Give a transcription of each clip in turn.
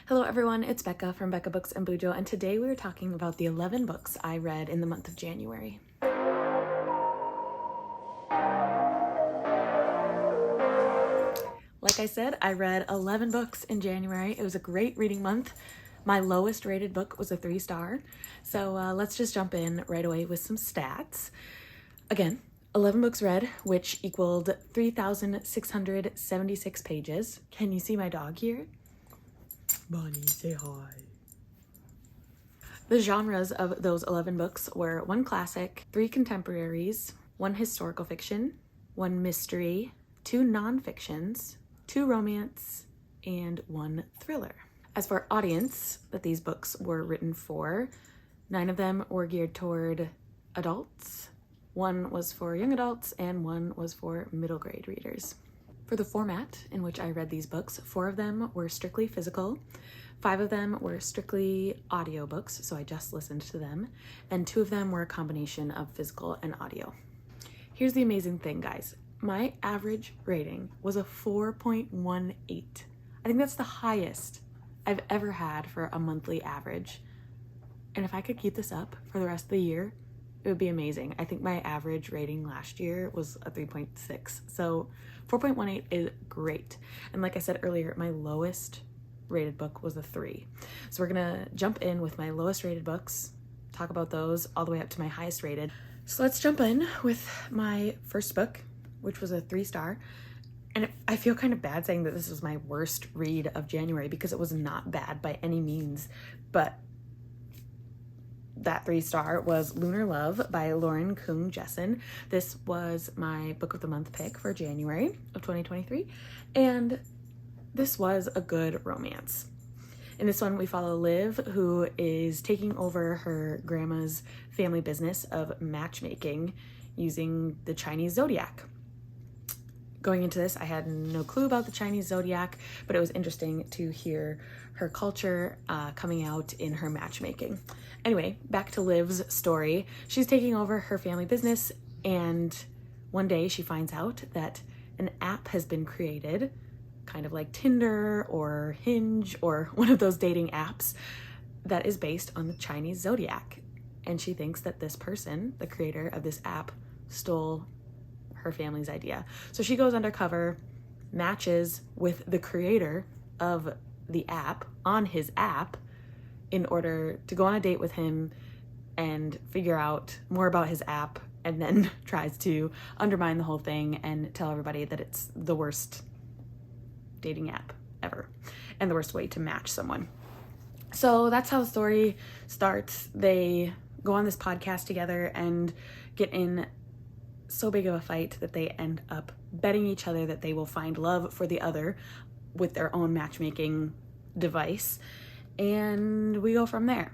Hello everyone, it's Becca from Becca Books and Bujo, and today we are talking about the 11 books I read in the month of January. Like I said, I read 11 books in January. It was a great reading month. My lowest rated book was a 3-star. So let's just jump in right away with some stats. Again, 11 books read, which equaled 3,676 pages. Can you see my dog here? Bonnie, say hi. The genres of those 11 books were 1 classic, 3 contemporaries, 1 historical fiction, 1 mystery, 2 nonfictions, 2 romance, and 1 thriller. As for audience that these books were written for, 9 of them were geared toward adults, 1 was for young adults, and 1 was for middle grade readers. For the format in which I read these books, 4 of them were strictly physical, 5 of them were strictly audiobooks, so I just listened to them, and 2 of them were a combination of physical and audio. Here's the amazing thing, guys. My average rating was a 4.18. I think that's the highest I've ever had for a monthly average. And if I could keep this up for the rest of the year, it would be amazing. I think my average rating last year was a 3.6. So 4.18 is great. And like I said earlier, my lowest rated book was a 3. So we're gonna jump in with my lowest rated books, talk about those all the way up to my highest rated. So let's jump in with my first book, which was a 3-star. And I feel kind of bad saying that this was my worst read of January because it was not bad by any means, but that 3-star was Lunar Love by Lauren Kung Jessen. This was my book of the month pick for January of 2023, and this was a good romance. In this one, we follow Liv, who is taking over her grandma's family business of matchmaking using the Chinese zodiac. Going into this, I had no clue about the Chinese zodiac, but it was interesting to hear her culture coming out in her matchmaking. Anyway, back to Liv's story. She's taking over her family business, and one day she finds out that an app has been created, kind of like Tinder or Hinge or one of those dating apps, that is based on the Chinese zodiac. And she thinks that this person, the creator of this app, stole her family's idea. So she goes undercover, matches with the creator of the app on his app in order to go on a date with him and figure out more about his app, and then tries to undermine the whole thing and tell everybody that it's the worst dating app ever and the worst way to match someone. So that's how the story starts. They go on this podcast together and get in so big of a fight that they end up betting each other that they will find love for the other with their own matchmaking device, and we go from there.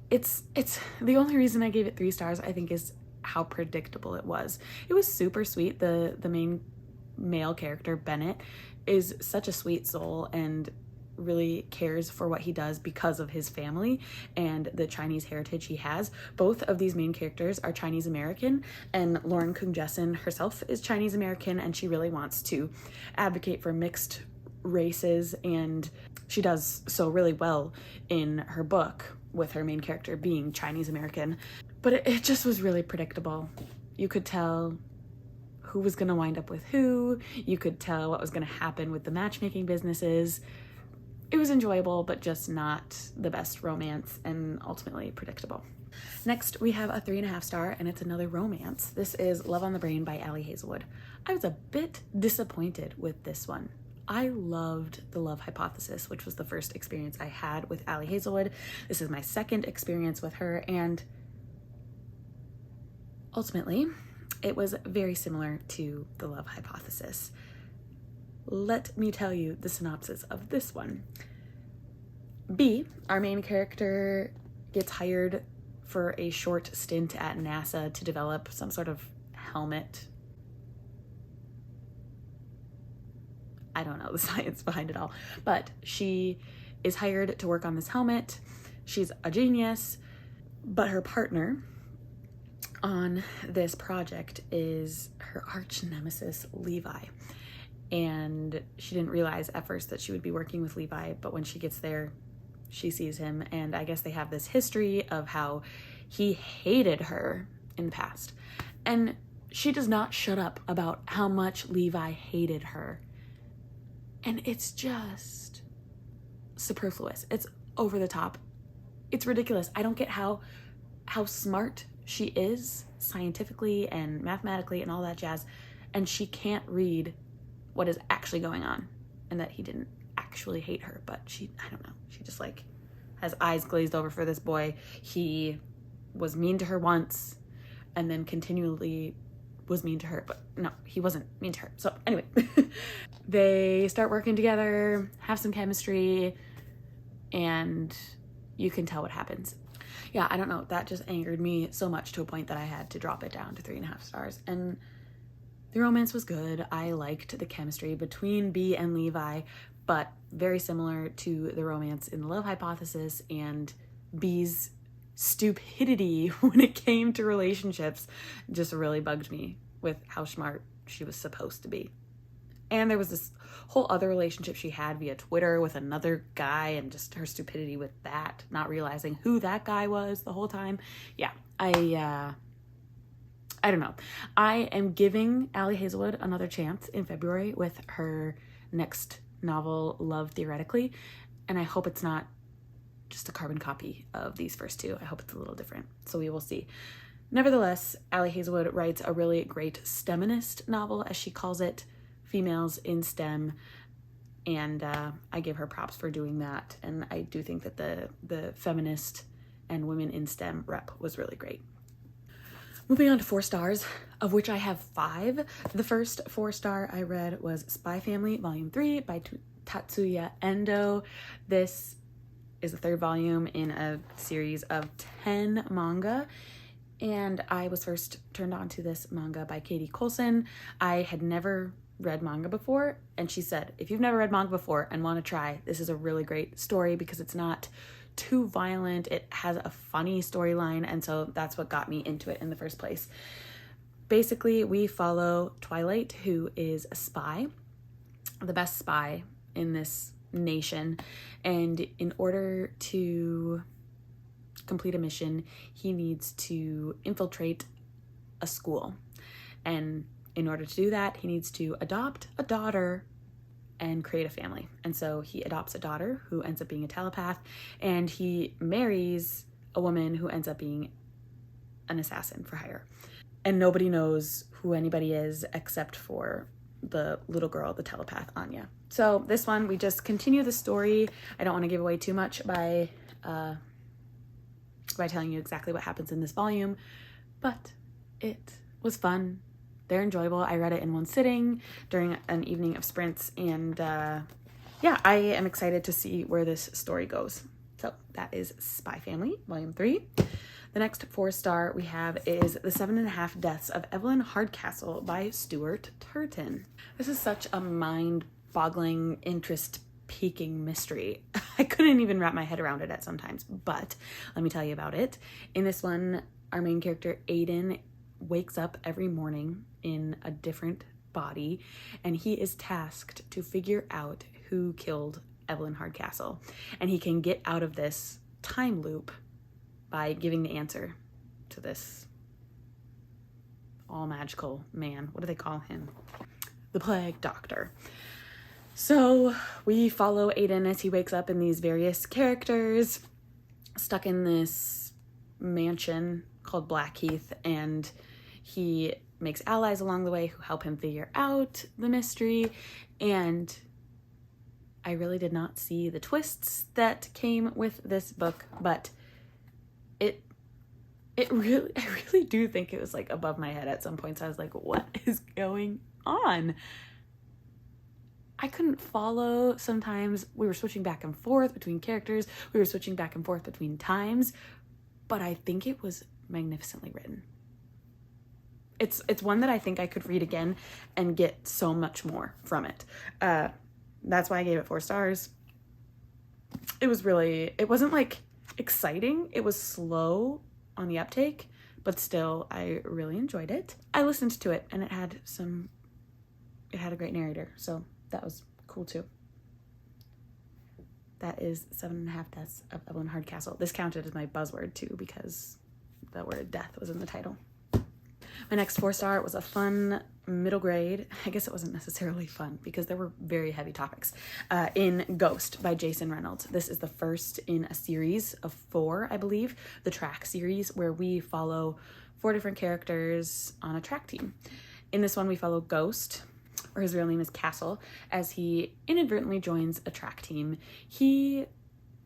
It's the only reason I gave it 3 stars, I think, is how predictable it was. It was super sweet. The main male character, Bennett, is such a sweet soul and really cares for what he does because of his family and the Chinese heritage he has. Both of these main characters are Chinese American, and Lauren Kung Jessen herself is Chinese American, and she really wants to advocate for mixed races, and she does so really well in her book with her main character being Chinese American. But it just was really predictable. You could tell who was going to wind up with who. You could tell what was going to happen with the matchmaking businesses. It was enjoyable, but just not the best romance and ultimately predictable. Next, we have a 3.5 star, and it's another romance. This is Love on the Brain by Allie Hazelwood. I was a bit disappointed with this one. I loved The Love Hypothesis, which was the first experience I had with Allie Hazelwood. This is my second experience with her, and ultimately, it was very similar to The Love Hypothesis. Let me tell you the synopsis of this one. B, our main character, gets hired for a short stint at NASA to develop some sort of helmet. I don't know the science behind it all, but she is hired to work on this helmet. She's a genius, but her partner on this project is her arch nemesis, Levi. and she didn't realize at first that she would be working with Levi, but when she gets there, she sees him, and I guess they have this history of how he hated her in the past. And she does not shut up about how much Levi hated her. And it's just superfluous. It's over the top. It's ridiculous. I don't get how smart she is scientifically and mathematically and all that jazz, and she can't read what is actually going on, and that he didn't actually hate her, but I don't know, she just like has eyes glazed over for this boy. He was mean to her once and then continually was mean to her, but no, he wasn't mean to her. So anyway, they start working together, have some chemistry, and you can tell what happens. Yeah, I don't know, that just angered me so much to a point that I had to drop it down to 3.5 stars. And the romance was good. I liked the chemistry between B and Levi, but very similar to the romance in The Love Hypothesis, and B's stupidity when it came to relationships just really bugged me with how smart she was supposed to be. And there was this whole other relationship she had via Twitter with another guy, and just her stupidity with that, not realizing who that guy was the whole time. Yeah, I don't know. I am giving Ali Hazelwood another chance in February with her next novel, Love Theoretically, and I hope it's not just a carbon copy of these first two. I hope it's a little different, so we will see. Nevertheless, Ali Hazelwood writes a really great STEMinist novel, as she calls it, females in STEM, and I give her props for doing that, and I do think that the feminist and women in STEM rep was really great. Moving on to 4 stars, of which I have 5. The first 4-star I read was Spy Family Volume 3 by Tatsuya Endo. This is the 3rd volume in a series of 10 manga, and I was first turned on to this manga by Katie Coulson. I had never read manga before, and she said, if you've never read manga before and want to try, this is a really great story because it's not too violent, it has a funny storyline, and so that's what got me into it in the first place. Basically, we follow Twilight, who is a spy, the best spy in this nation, and in order to complete a mission, he needs to infiltrate a school, and in order to do that, he needs to adopt a daughter and create a family. And so he adopts a daughter who ends up being a telepath, and he marries a woman who ends up being an assassin for hire. And nobody knows who anybody is except for the little girl, the telepath, Anya. So this one, we just continue the story. I don't want to give away too much by telling you exactly what happens in this volume, but it was fun. They're enjoyable. I read it in one sitting during an evening of sprints, and yeah, I am excited to see where this story goes. So that is Spy Family, Volume 3. The next 4-star we have is The 7.5 Deaths of Evelyn Hardcastle by Stuart Turton. This is such a mind-boggling, interest-piquing mystery. I couldn't even wrap my head around it at some times, but let me tell you about it. In this one, our main character, Aiden, wakes up every morning in a different body, and he is tasked to figure out who killed Evelyn Hardcastle. And he can get out of this time loop by giving the answer to this all magical man. What do they call him? The Plague Doctor. So we follow Aiden as he wakes up in these various characters, stuck in this mansion called Blackheath, and he makes allies along the way who help him figure out the mystery. And I really did not see the twists that came with this book, but I really do think it was like above my head at some points. I was like, what is going on? I couldn't follow. Sometimes we were switching back and forth between characters. We were switching back and forth between times, but I think it was magnificently written. It's one that I think I could read again and get so much more from it. That's why I gave it 4 stars. It wasn't like exciting. It was slow on the uptake, but still I really enjoyed it. I listened to it and it had some it had a great narrator, so that was cool too. That is 7.5 Deaths of Evelyn Hardcastle. This counted as my buzzword too because the word death was in the title. My next 4-star was a fun middle grade. I guess it wasn't necessarily fun because there were very heavy topics. In Ghost by Jason Reynolds. This is the first in a series of 4, I believe, the track series where we follow 4 different characters on a track team. In this one, we follow Ghost, or his real name is Castle, as he inadvertently joins a track team.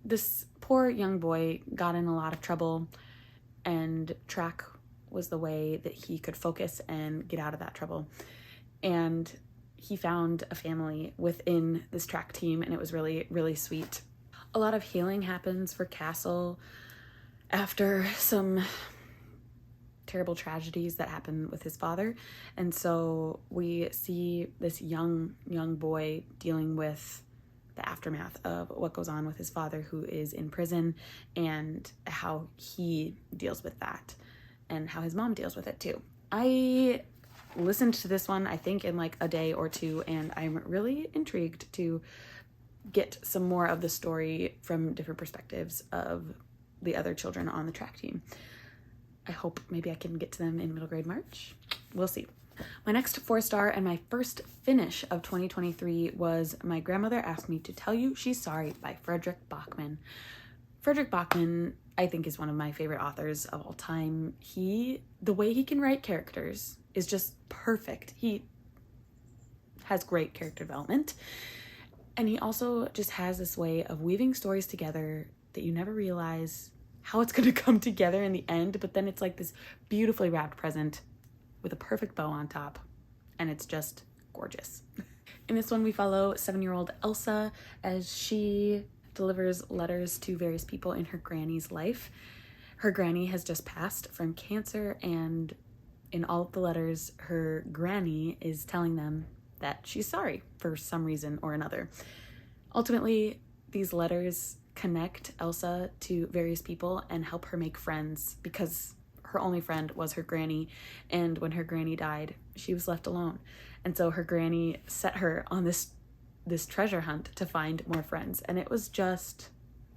This poor young boy got in a lot of trouble, and track was the way that he could focus and get out of that trouble. And he found a family within this track team, and it was really, really sweet. A lot of healing happens for Castle after some terrible tragedies that happened with his father. And so we see this young boy dealing with the aftermath of what goes on with his father, who is in prison, and how he deals with that and how his mom deals with it too. I listened to this one, I think, in like a day or two, and I'm really intrigued to get some more of the story from different perspectives of the other children on the track team. I hope maybe I can get to them in middle grade March. We'll see. My next 4-star and my first finish of 2023 was My Grandmother Asked Me to Tell You She's Sorry by Frederick Bachman. Frederick Bachman, I think, is one of my favorite authors of all time. The way he can write characters is just perfect. He has great character development. And he also just has this way of weaving stories together that you never realize how it's going to come together in the end, but then it's like this beautifully wrapped present with a perfect bow on top, and it's just gorgeous. In this one, we follow 7-year-old Elsa as she delivers letters to various people in her granny's life. Her granny has just passed from cancer, and in all of the letters, her granny is telling them that she's sorry for some reason or another. Ultimately, these letters connect Elsa to various people and help her make friends, because her only friend was her granny, and when her granny died, she was left alone. And so her granny set her on this treasure hunt to find more friends, and it was just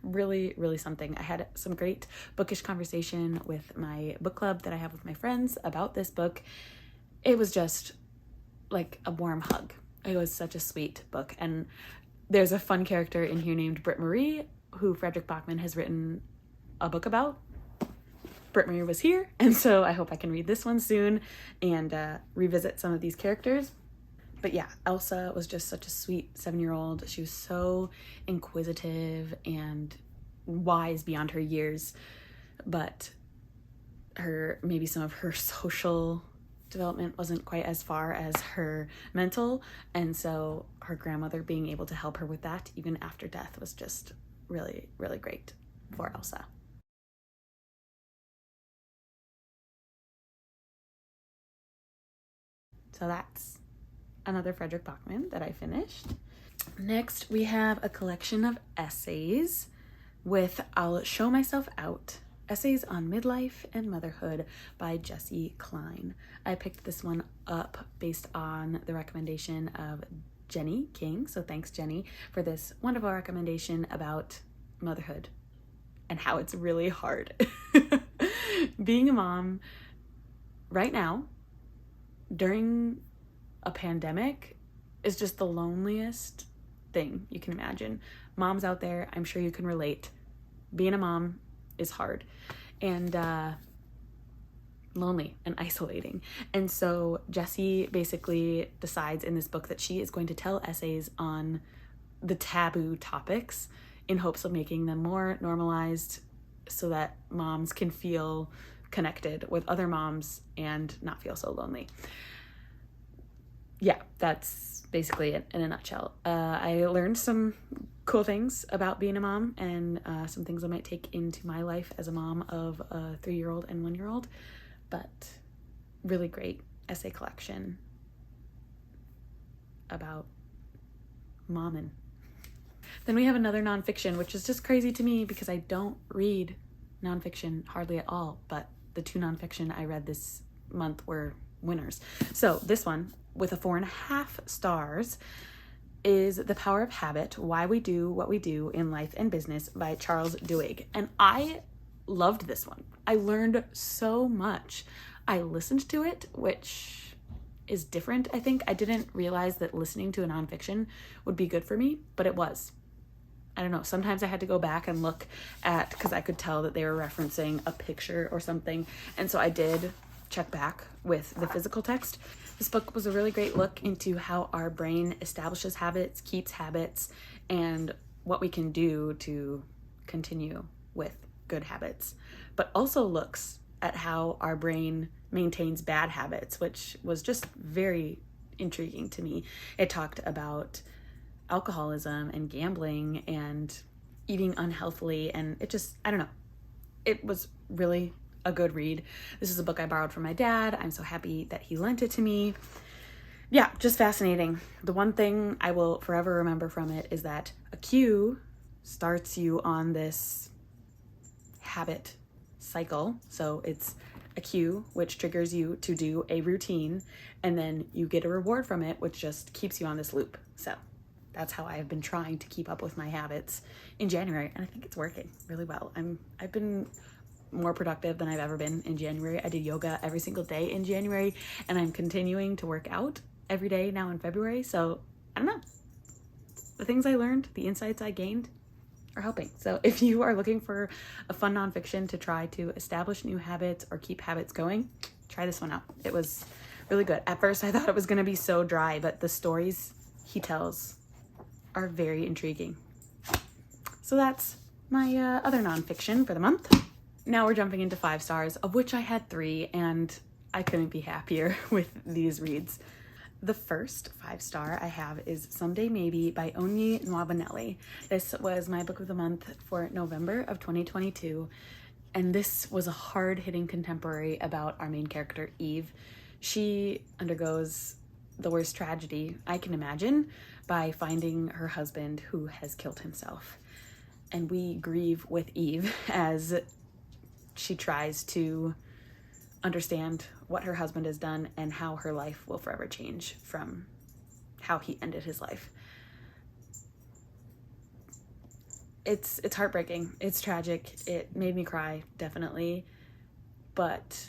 really, really something. I had some great bookish conversation with my book club that I have with my friends about this book. It was just like a warm hug. It was such a sweet book, and there's a fun character in here named Britt Marie, who Frederick Bachman has written a book about. Britt Marie was here, and so I hope I can read this one soon and revisit some of these characters. But yeah, Elsa was just such a sweet 7-year-old. She was so inquisitive and wise beyond her years, but maybe some of her social development wasn't quite as far as her mental, and so her grandmother being able to help her with that even after death was just really, really great for Elsa. So that's another Frederick Bachman that I finished. Next, we have a collection of essays with I'll Show Myself Out, Essays on Midlife and Motherhood by Jessie Klein. I picked this one up based on the recommendation of Jenny King. So thanks, Jenny, for this wonderful recommendation about motherhood and how it's really hard. Being a mom right now during a pandemic is just the loneliest thing you can imagine. Moms out there, I'm sure you can relate. Being a mom is hard and lonely and isolating. And so Jessie basically decides in this book that she is going to tell essays on the taboo topics in hopes of making them more normalized so that moms can feel connected with other moms and not feel so lonely. Yeah, that's basically it in a nutshell. I learned some cool things about being a mom and some things I might take into my life as a mom of a 3-year-old and 1-year-old, but really great essay collection about momming. Then we have another nonfiction, which is just crazy to me because I don't read nonfiction hardly at all, but the 2 nonfiction I read this month were winners. So this one with a 4.5 stars is The Power of Habit, Why We Do What We Do in Life and Business by Charles Duhigg. And I loved this one. I learned so much. I listened to it, which is different, I think. I didn't realize that listening to a nonfiction would be good for me, but it was. I don't know, sometimes I had to go back and look at, because I could tell that they were referencing a picture or something. And so I did check back with the physical text. This book was a really great look into how our brain establishes habits, keeps habits, and what we can do to continue with good habits, but also looks at how our brain maintains bad habits, which was just very intriguing to me. It talked about alcoholism and gambling and eating unhealthily, and it just, I don't know, it was really a good read. This is a book I borrowed from my dad. I'm so happy that he lent it to me. Yeah, just fascinating. The one thing I will forever remember from it is that a cue starts you on this habit cycle. So it's a cue which triggers you to do a routine, and then you get a reward from it, which just keeps you on this loop. So that's how I've been trying to keep up with my habits in January, and I think it's working really well. I've been more productive than I've ever been in January. I did yoga every single day in January, and I'm continuing to work out every day now in February. So I don't know. The things I learned, the insights I gained are helping. So if you are looking for a fun nonfiction to try to establish new habits or keep habits going, try this one out. It was really good. At first I thought it was going to be so dry, but the stories he tells are very intriguing. So that's my other nonfiction for the month. Now we're jumping into 5 stars, of which I had 3, and I couldn't be happier with these reads. The first 5-star I have is Someday Maybe by Onyi Nwabineli. This was my book of the month for November of 2022, and this was a hard-hitting contemporary about our main character, Eve. She undergoes the worst tragedy I can imagine by finding her husband who has killed himself. And we grieve with Eve as she tries to understand what her husband has done and how her life will forever change from how he ended his life. It's heartbreaking. It's tragic. It made me cry, definitely. But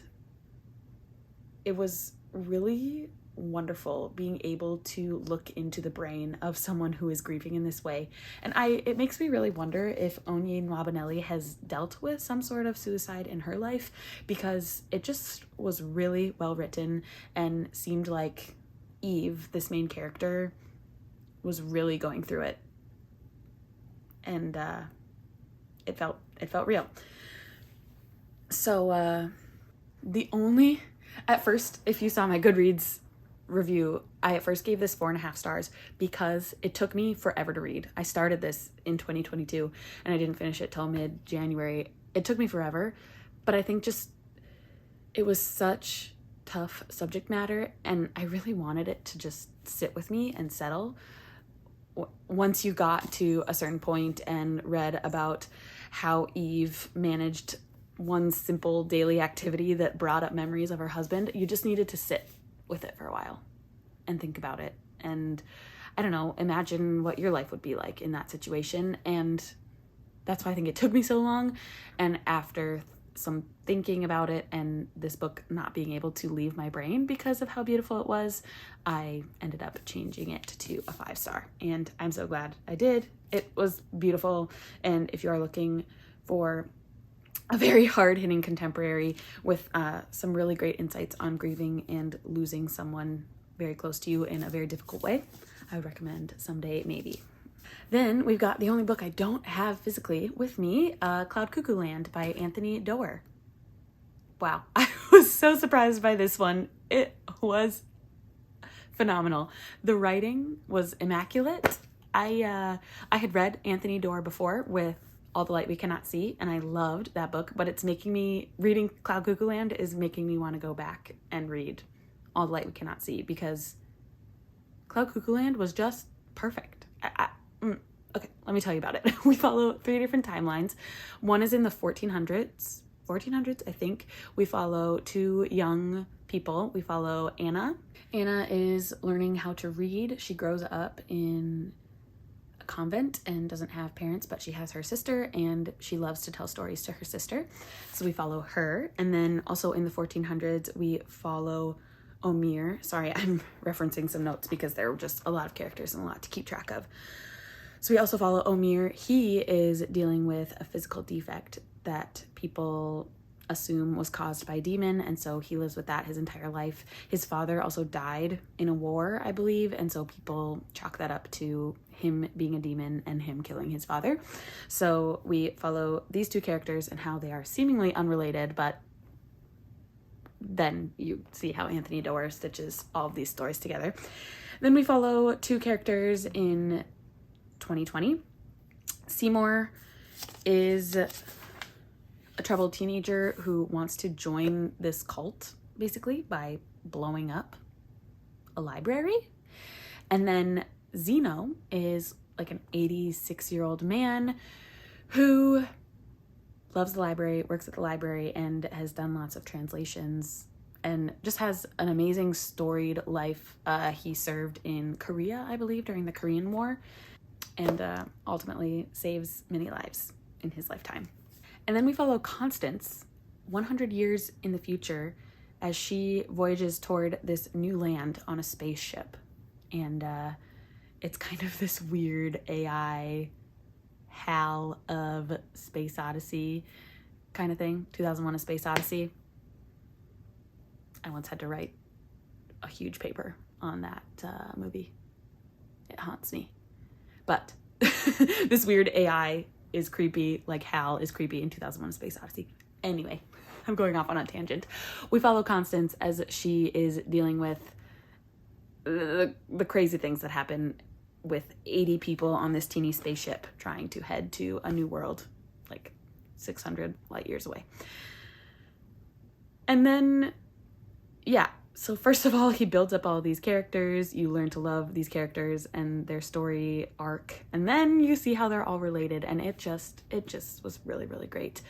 it was really wonderful being able to look into the brain of someone who is grieving in this way. And it makes me really wonder if Onyi Nwabineli has dealt with some sort of suicide in her life, because it just was really well written and seemed like Eve, this main character, was really going through it. And it felt real. So at first, if you saw my Goodreads review, I at first gave this 4.5 stars because it took me forever to read. I started this in 2022 and I didn't finish it till mid-January. It took me forever, but I think just it was such tough subject matter, and I really wanted it to just sit with me and settle. Once you got to a certain point and read about how Eve managed one simple daily activity that brought up memories of her husband, you just needed to sit with it for a while and think about it. And I don't know, imagine what your life would be like in that situation. And that's why I think it took me so long. And after some thinking about it and this book not being able to leave my brain because of how beautiful it was, I ended up changing it to a 5-star. And I'm so glad I did. It was beautiful. And if you are looking for a very hard-hitting contemporary with some really great insights on grieving and losing someone very close to you in a very difficult way, I would recommend Someday Maybe. Then we've got the only book I don't have physically with me, Cloud Cuckoo Land by Anthony Doerr. Wow, I was so surprised by this one. It was phenomenal. The writing was immaculate. I had read Anthony Doerr before with All the Light We Cannot See, and I loved that book, but reading Cloud Cuckoo Land is making me want to go back and read All the Light We Cannot See, because Cloud Cuckoo Land was just perfect. Okay, let me tell you about it. We follow 3 different timelines. One is in the 1400s, I think. We follow 2 young people. We follow Anna. Anna is learning how to read. She grows up in a convent and doesn't have parents, but she has her sister, and she loves to tell stories to her sister. So we follow her. And then also in the 1400s, we follow Omir. Sorry, I'm referencing some notes because there were just a lot of characters and a lot to keep track of. So we also follow Omir. He is dealing with a physical defect that people assume was caused by a demon, and so he lives with that his entire life. His father also died in a war, I believe, and so people chalk that up to him being a demon and him killing his father. So we follow these two characters and how they are seemingly unrelated, but then you see how Anthony Doerr stitches all of these stories together. Then we follow two characters in 2020. Seymour is a troubled teenager who wants to join this cult, basically, by blowing up a library. And then Zeno is like an 86-year-old man who loves the library, works at the library, and has done lots of translations and just has an amazing storied life. He served in Korea, I believe, during the Korean War, and ultimately saves many lives in his lifetime. And then we follow Constance 100 years in the future as she voyages toward this new land on a spaceship. And it's kind of this weird AI HAL of Space Odyssey kind of thing. 2001: A Space Odyssey. I once had to write a huge paper on that movie. It haunts me. But this weird AI is creepy, like HAL is creepy in 2001: A Space Odyssey. Anyway, I'm going off on a tangent. We follow Constance as she is dealing with the crazy things that happen with 80 people on this teeny spaceship trying to head to a new world, like 600 light years away. And then, yeah, so first of all, he builds up all these characters. You learn to love these characters and their story arc. And then you see how they're all related. And it just was really, really great.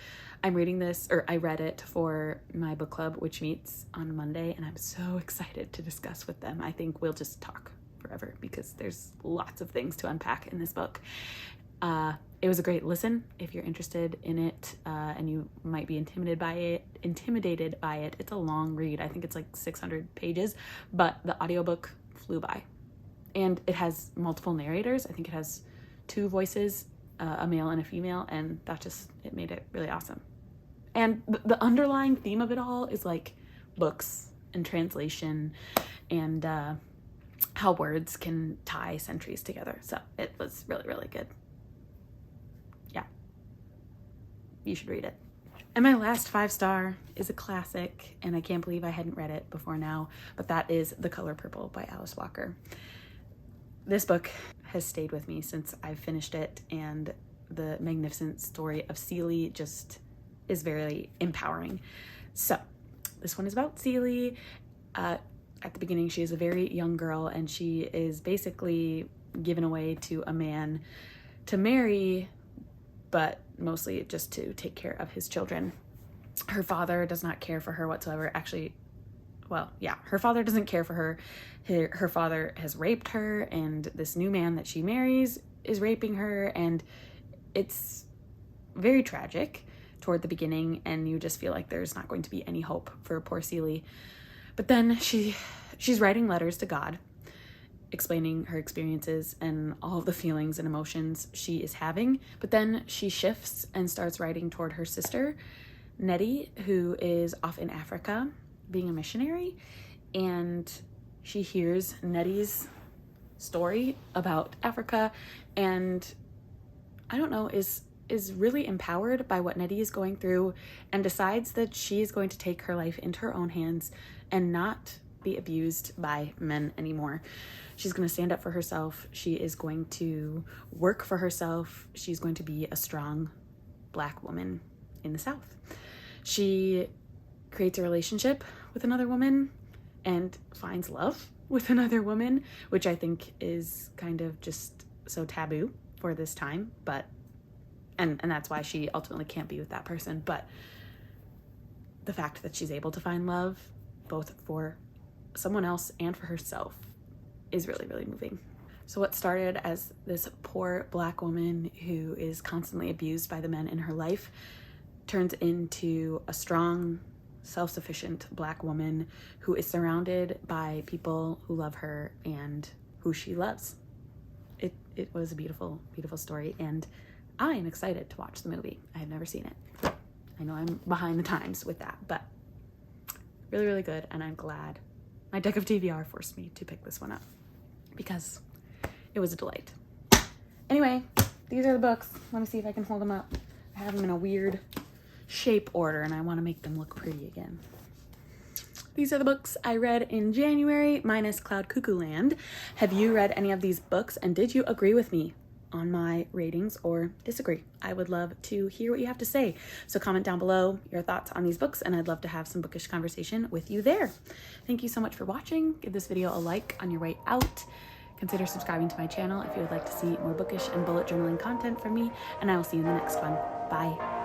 I'm reading this, or I read it for my book club, which meets on Monday. And I'm so excited to discuss with them. I think we'll just talk forever because there's lots of things to unpack in this book. It was a great listen if you're interested in it, and you might be intimidated by it. It's a long read. I think it's like 600 pages, but the audiobook flew by. And it has multiple narrators. I think it has 2 voices, a male and a female, and it made it really awesome. And the underlying theme of it all is like books and translation and how words can tie centuries together. So it was really, really good. Yeah, you should read it. And my last 5-star is a classic, and I can't believe I hadn't read it before now, but that is The Color Purple by Alice Walker. This book has stayed with me since I've finished it, and the magnificent story of Celie just is very empowering. So this one is about Celie. At the beginning, she is a very young girl, and she is basically given away to a man to marry, but mostly just to take care of his children. Her father does not care for her whatsoever. Actually, well, yeah, her father doesn't care for her. Her father has raped her, and this new man that she marries is raping her, and it's very tragic toward the beginning, and you just feel like there's not going to be any hope for poor Celie. But then she's writing letters to God, explaining her experiences and all of the feelings and emotions she is having. But then she shifts and starts writing toward her sister, Nettie, who is off in Africa being a missionary. And she hears Nettie's story about Africa and, I don't know, is really empowered by what Nettie is going through and decides that she is going to take her life into her own hands and not be abused by men anymore. She's going to stand up for herself. She is going to work for herself. She's going to be a strong Black woman in the South. She creates a relationship with another woman and finds love with another woman, which I think is kind of just so taboo for this time, but and that's why she ultimately can't be with that person. But the fact that she's able to find love both for someone else and for herself, is really, really moving. So what started as this poor Black woman who is constantly abused by the men in her life turns into a strong, self-sufficient Black woman who is surrounded by people who love her and who she loves. It was a beautiful, beautiful story, and I am excited to watch the movie. I have never seen it. I know I'm behind the times with that, but really, really good, and I'm glad my deck of TBR forced me to pick this one up because it was a delight. Anyway, these are the books. Let me see if I can hold them up. I have them in a weird shape order, and I want to make them look pretty again. These are the books I read in January, minus Cloud Cuckoo Land. Have you read any of these books, and did you agree with me on my ratings or disagree? I would love to hear what you have to say. So comment down below your thoughts on these books, and I'd love to have some bookish conversation with you there. Thank you so much for watching. Give this video a like on your way out. Consider subscribing to my channel if you would like to see more bookish and bullet journaling content from me, and I will see you in the next one. Bye.